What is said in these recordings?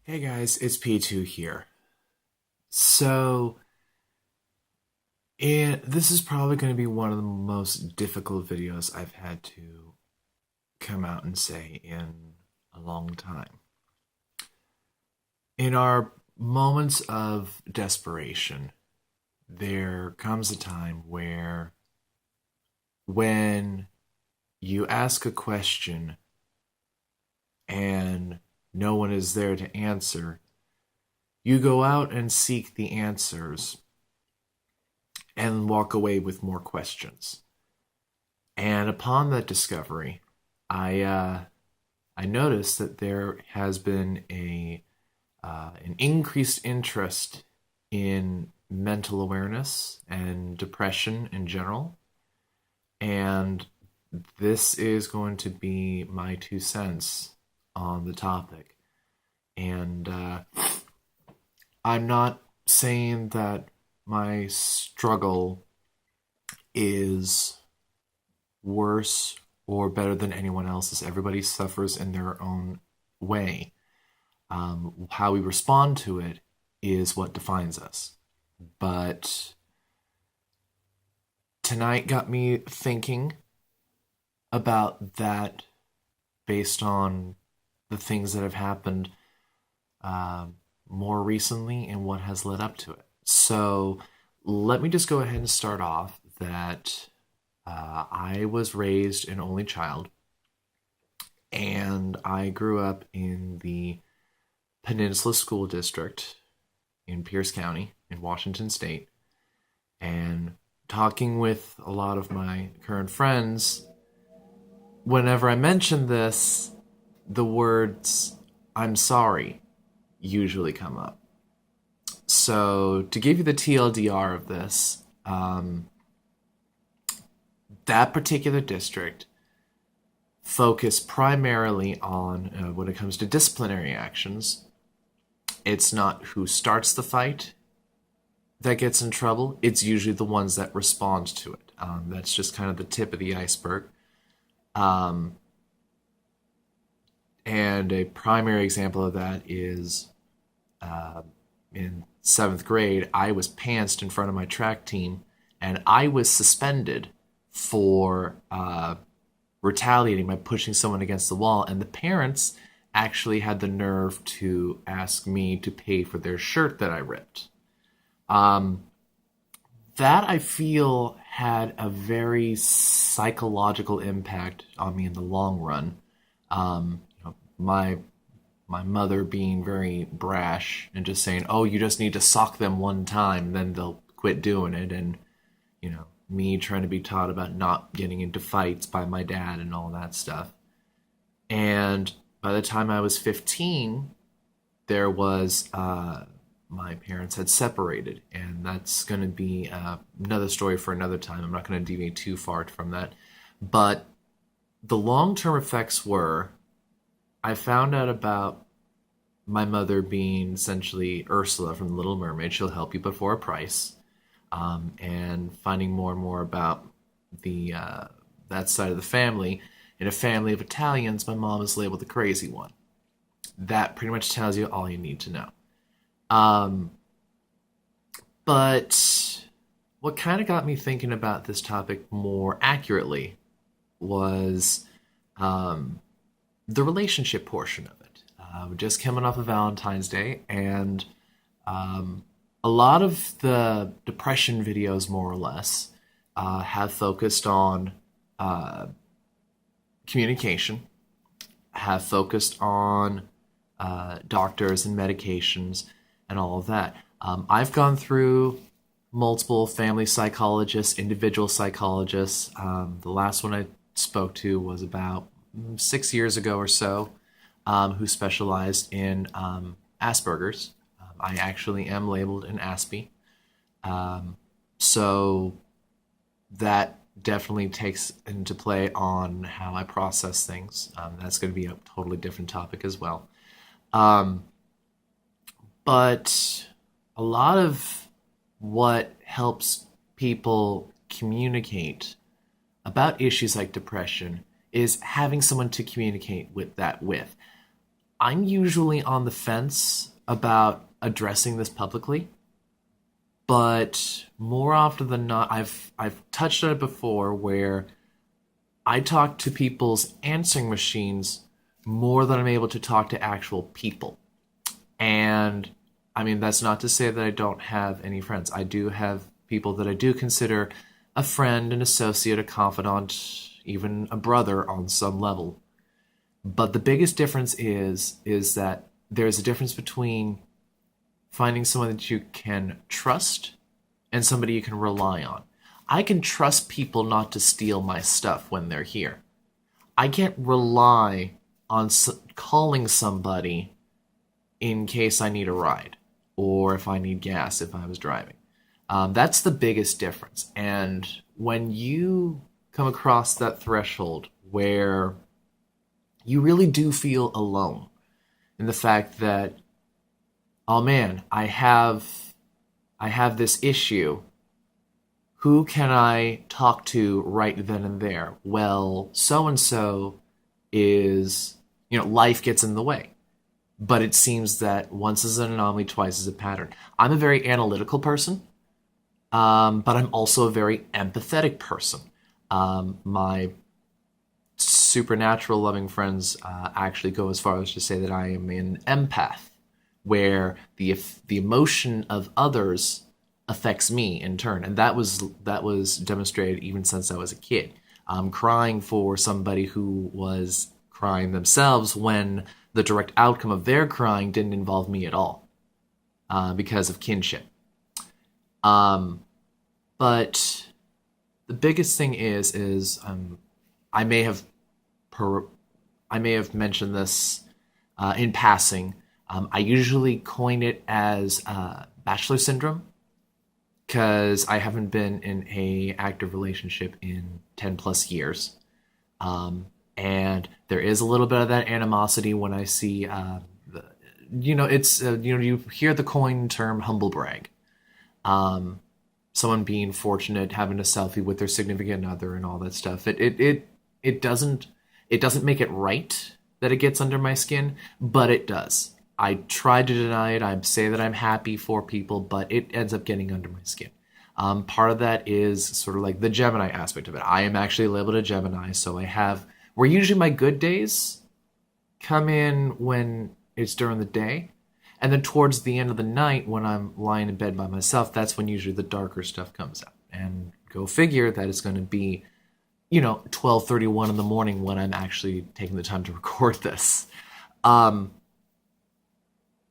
Hey guys, it's P2 here. So, this is probably going to be one of the most difficult videos I've had to come out and say in a long time. In our moments of desperation, there comes a time where when you ask a question and no one is there to answer, you go out and seek the answers and walk away with more questions. And upon that discovery, I noticed that there has been a an increased interest in mental awareness and depression in general. And this is going to be my 2 cents on the topic. And I'm not saying that my struggle is worse or better than anyone else's. Everybody suffers in their own way. How we respond to it is what defines us. But tonight got me thinking about that based on the things that have happened more recently and what has led up to it. So let me just go ahead and start off that I was raised an only child, and I grew up in the Peninsula School District in Pierce County in Washington State. And talking with a lot of my current friends, whenever I mention this, the words "I'm sorry" usually come up. So, to give you the TLDR of this, that particular district focused primarily on, when it comes to disciplinary actions, it's not who starts the fight that gets in trouble, it's usually the ones that respond to it. That's just kind of the tip of the iceberg. Um, and a primary example of that is in seventh grade, I was pantsed in front of my track team, and I was suspended for retaliating by pushing someone against the wall. And the parents actually had the nerve to ask me to pay for their shirt that I ripped. Um, that I feel had a very psychological impact on me in the long run. My mother being very brash and just saying, "Oh, you just need to sock them one time, then they'll quit doing it," and me trying to be taught about not getting into fights by my dad and all that stuff. And by the time I was 15, there was my parents had separated, and that's going to be another story for another time. I'm not going to deviate too far from that. But the long term effects were I found out about my mother being essentially Ursula from The Little Mermaid. She'll help you but for a price. And finding more and more about the that side of the family. In a family of Italians, my mom is labeled the crazy one. That pretty much tells you all you need to know. Um, but what kind of got me thinking about this topic more accurately was um, the relationship portion of it. We're just coming off of Valentine's Day, and um, a lot of the depression videos, more or less, have focused on uh, communication, have focused on doctors and medications and all of that. I've gone through multiple family psychologists, individual psychologists. The last one I spoke to was about 6 years ago or so, who specialized in Asperger's. I actually am labeled an Aspie. So that definitely takes into play on how I process things. That's going to be a totally different topic as well. Um, but a lot of what helps people communicate about issues like depression is having someone to communicate with that with. I'm usually on the fence about addressing this publicly, but more often than not, I've touched on it before where I talk to people's answering machines more than I'm able to talk to actual people. And I mean, that's not to say that I don't have any friends. I do have people that I do consider a friend, an associate, a confidant, even a brother on some level. But the biggest difference is that there's a difference between finding someone that you can trust and somebody you can rely on. I can trust people not to steal my stuff when they're here. I can't rely on calling somebody in case I need a ride or if I need gas if I was driving. That's the biggest difference. And when you come across that threshold where you really do feel alone in the fact that, oh man, I have this issue. Who can I talk to right then and there? Well, so and so is, life gets in the way. But it seems that once is an anomaly, twice is a pattern. I'm a very analytical person, but I'm also a very empathetic person. My supernatural loving friends actually go as far as to say that I am an empath, where the emotion of others affects me in turn, and that was demonstrated even since I was a kid. Crying for somebody who was crying themselves when the direct outcome of their crying didn't involve me at all, because of kinship. Um, but the biggest thing is I may have per, I may have mentioned this in passing. I usually coin it as bachelor syndrome because I haven't been in a active relationship in 10 plus years. And there is a little bit of that animosity when I see, it's, you hear the coined term humble brag. Someone being fortunate, having a selfie with their significant other and all that stuff. It doesn't make it right that it gets under my skin, but it does. I try to deny it. I say that I'm happy for people, but it ends up getting under my skin. Part of that is sort of like the Gemini aspect of it. I am actually labeled a Gemini, so where usually my good days come in when it's during the day. And then towards the end of the night, when I'm lying in bed by myself, that's when usually the darker stuff comes out. And go figure that it's going to be, 12:31 in the morning when I'm actually taking the time to record this.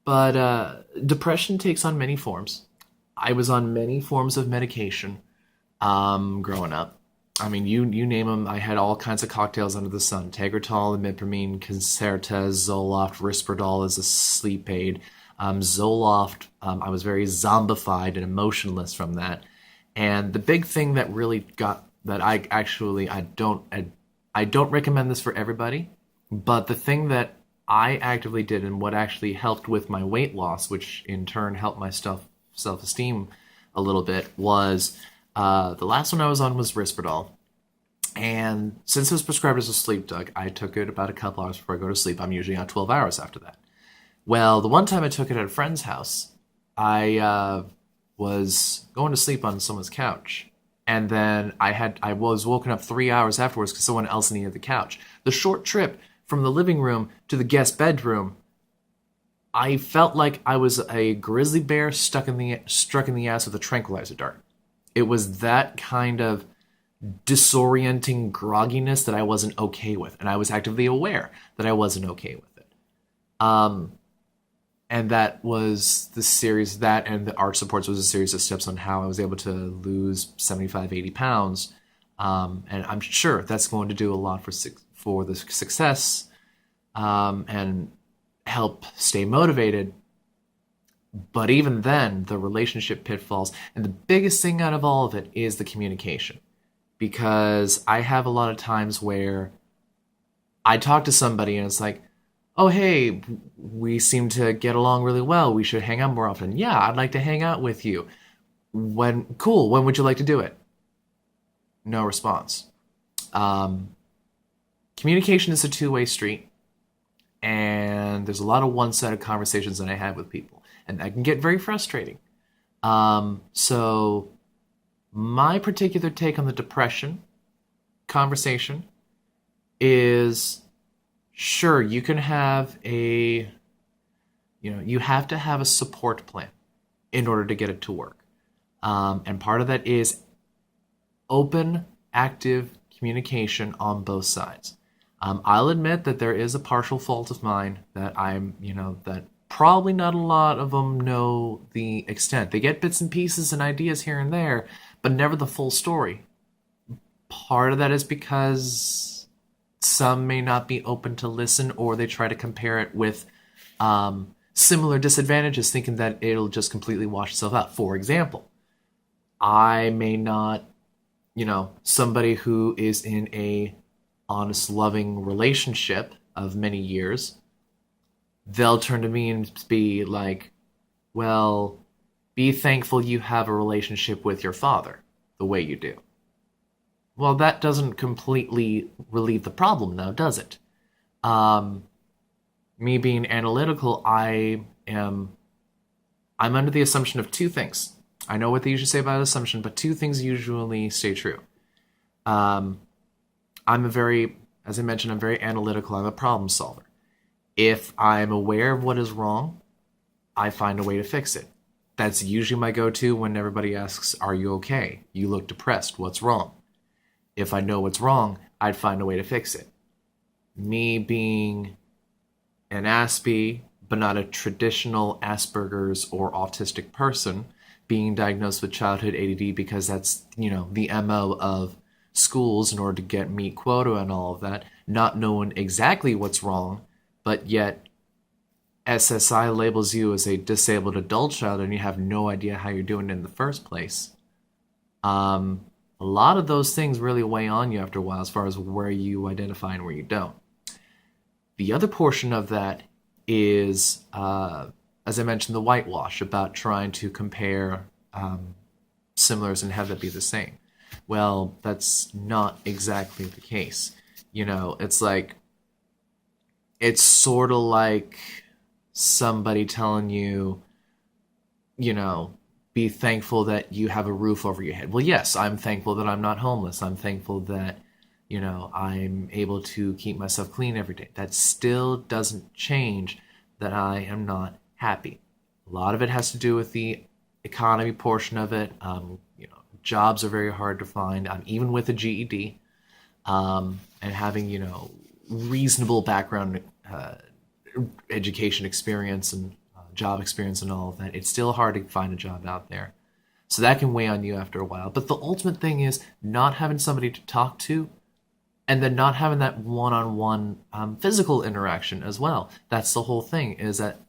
But depression takes on many forms. I was on many forms of medication growing up. I mean, you name them. I had all kinds of cocktails under the sun. Tegretol, imipramine, Concerta, Zoloft, Risperdal as a sleep aid. Zoloft, I was very zombified and emotionless from that. And the big thing that really got that I don't recommend this for everybody, but the thing that I actively did and what actually helped with my weight loss, which in turn helped my self-esteem a little bit, was the last one I was on was Risperdal. And since it was prescribed as a sleep drug, I took it about a couple hours before I go to sleep. I'm usually on 12 hours after that. Well, the one time I took it at a friend's house, I was going to sleep on someone's couch. And then I was woken up 3 hours afterwards because someone else needed the couch. The short trip from the living room to the guest bedroom, I felt like I was a grizzly bear struck in the ass with a tranquilizer dart. It was that kind of disorienting grogginess that I wasn't okay with, and I was actively aware that I wasn't okay with it. And that was the series, that and the arch supports was a series of steps on how I was able to lose 75, 80 pounds. And I'm sure that's going to do a lot for the success and help stay motivated. But even then, the relationship pitfalls, and the biggest thing out of all of it is the communication. Because I have a lot of times where I talk to somebody and it's like, oh, hey, we seem to get along really well. We should hang out more often. Yeah, I'd like to hang out with you. Cool, when would you like to do it? No response. Communication is a two-way street. And there's a lot of one-sided conversations that I have with people, and that can get very frustrating. So my particular take on the depression conversation is, sure, you can have you have to have a support plan in order to get it to work. And part of that is open, active communication on both sides. I'll admit that there is a partial fault of mine that that probably not a lot of them know the extent. They get bits and pieces and ideas here and there, but never the full story. Part of that is because some may not be open to listen, or they try to compare it with similar disadvantages, thinking that it'll just completely wash itself out. For example, I may not, somebody who is in a honest, loving relationship of many years, they'll turn to me and be like, well, be thankful you have a relationship with your father the way you do. Well, that doesn't completely relieve the problem, though, does it? Me being analytical, I'm under the assumption of two things. I know what they usually say about assumption, but two things usually stay true. As I mentioned, I'm very analytical. I'm a problem solver. If I'm aware of what is wrong, I find a way to fix it. That's usually my go-to when everybody asks, are you okay? You look depressed. What's wrong? If I know what's wrong, I'd find a way to fix it. Me being an Aspie, but not a traditional Asperger's or autistic person, being diagnosed with childhood ADD because that's, the MO of schools in order to meet quota and all of that, not knowing exactly what's wrong, but yet SSI labels you as a disabled adult child and you have no idea how you're doing it in the first place. A lot of those things really weigh on you after a while as far as where you identify and where you don't. The other portion of that is, as I mentioned, the whitewash about trying to compare similars and have that be the same. Well, that's not exactly the case. It's sort of like somebody telling you, be thankful that you have a roof over your head. Well, yes, I'm thankful that I'm not homeless. I'm thankful that, I'm able to keep myself clean every day. That still doesn't change that I am not happy. A lot of it has to do with the economy portion of it. Jobs are very hard to find, even with a GED, and having, reasonable background education experience and job experience and all of that. It's still hard to find a job out there. So that can weigh on you after a while. But the ultimate thing is not having somebody to talk to, and then not having that one-on-one physical interaction as well. That's the whole thing, is that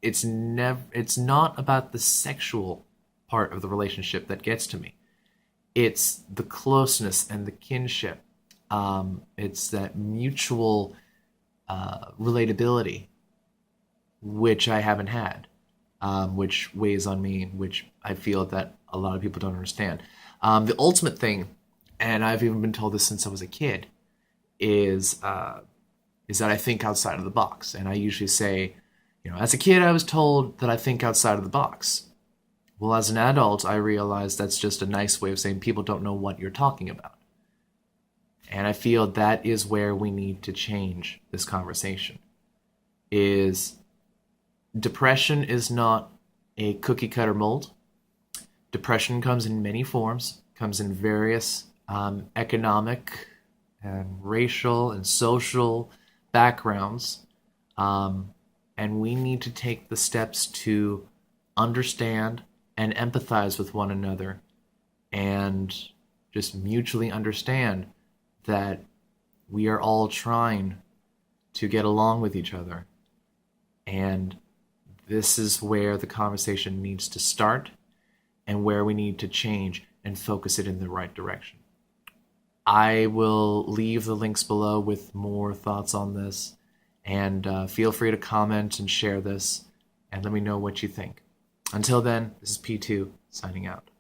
it's not about the sexual part of the relationship that gets to me. It's the closeness and the kinship. It's that mutual relatability, which I haven't had, which weighs on me, which I feel that a lot of people don't understand. The ultimate thing, and I've even been told this since I was a kid, is that I think outside of the box. And I usually say, as a kid, I was told that I think outside of the box. Well, as an adult, I realize that's just a nice way of saying people don't know what you're talking about. And I feel that is where we need to change this conversation. Is depression is not a cookie cutter mold. Depression comes in many forms, comes in various economic and racial and social backgrounds. And we need to take the steps to understand and empathize with one another and just mutually understand that we are all trying to get along with each other. And this is where the conversation needs to start and where we need to change and focus it in the right direction. I will leave the links below with more thoughts on this, and feel free to comment and share this and let me know what you think. Until then, this is P2 signing out.